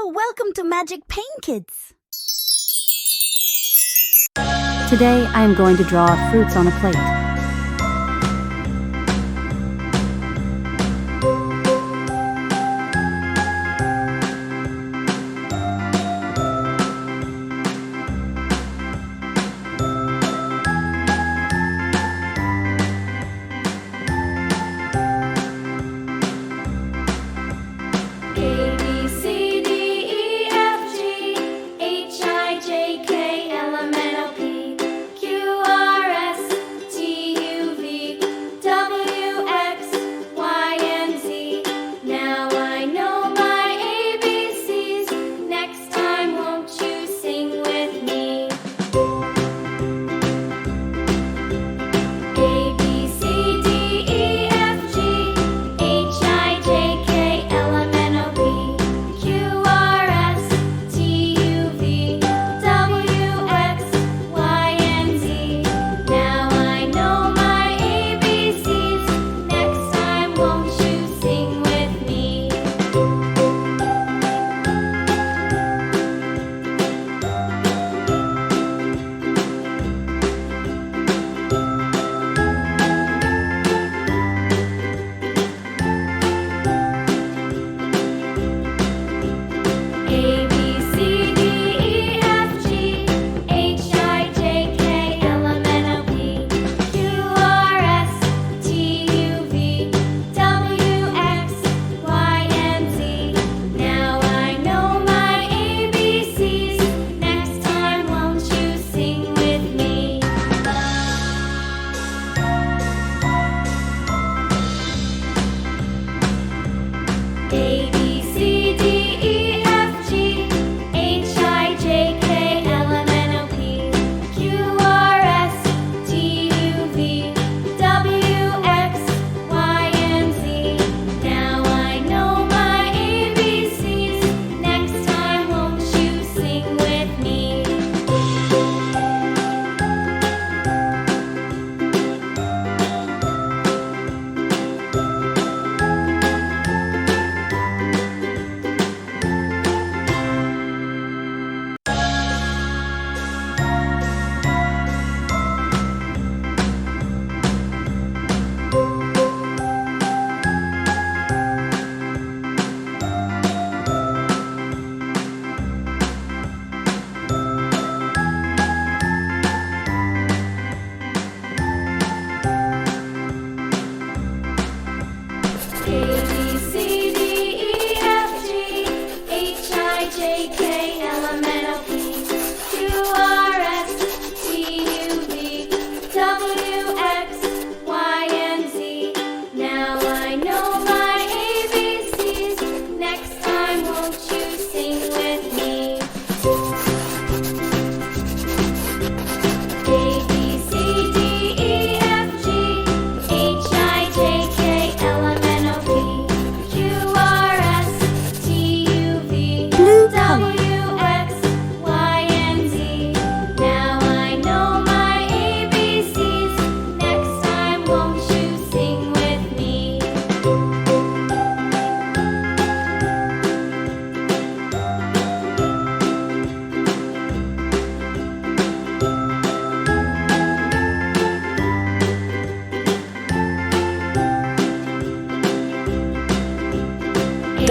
welcome to Magic Paint Kids. Today I am going to draw fruits on a plate.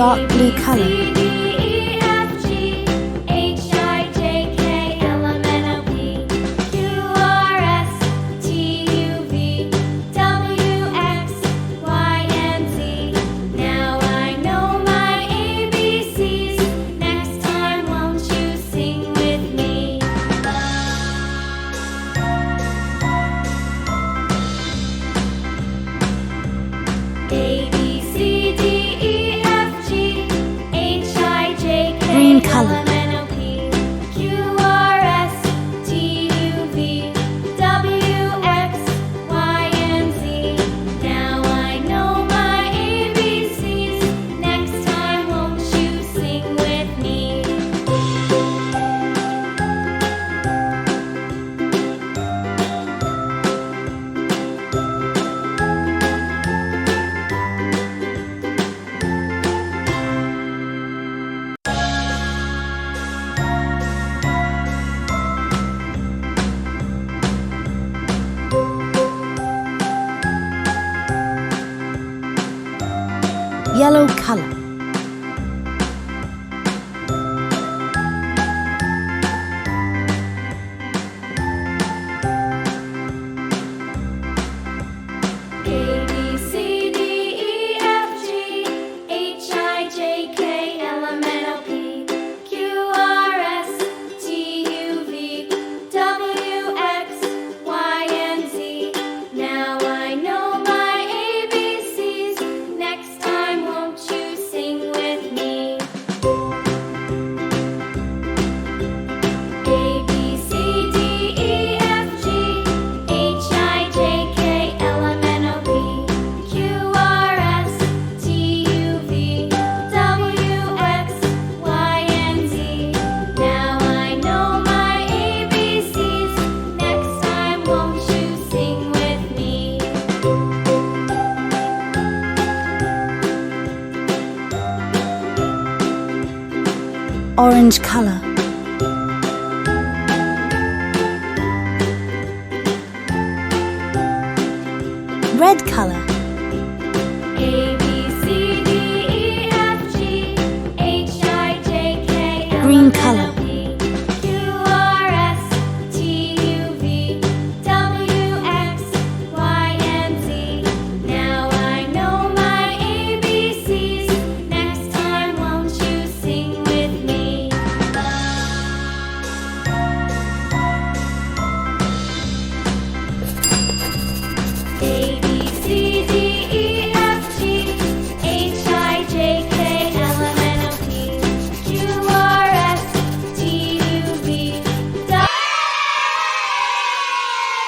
Dark blue color. Green color. Yellow color. A, B, C, D, E, F, G, H, I, J, K, L, M, N, O, P, Q, R, S, T, U, V, W, X, Y, and Z. Now I know my ABCs. Next time, won't you sing with me? A, B, C, D, E, F, G, H, I, J, K, L, M, N, O, P, Q, R, S, T, U, V, W, X, Y, and Z. Now I know my ABCs. Next time, won't you sing with me? Orange color. Red color.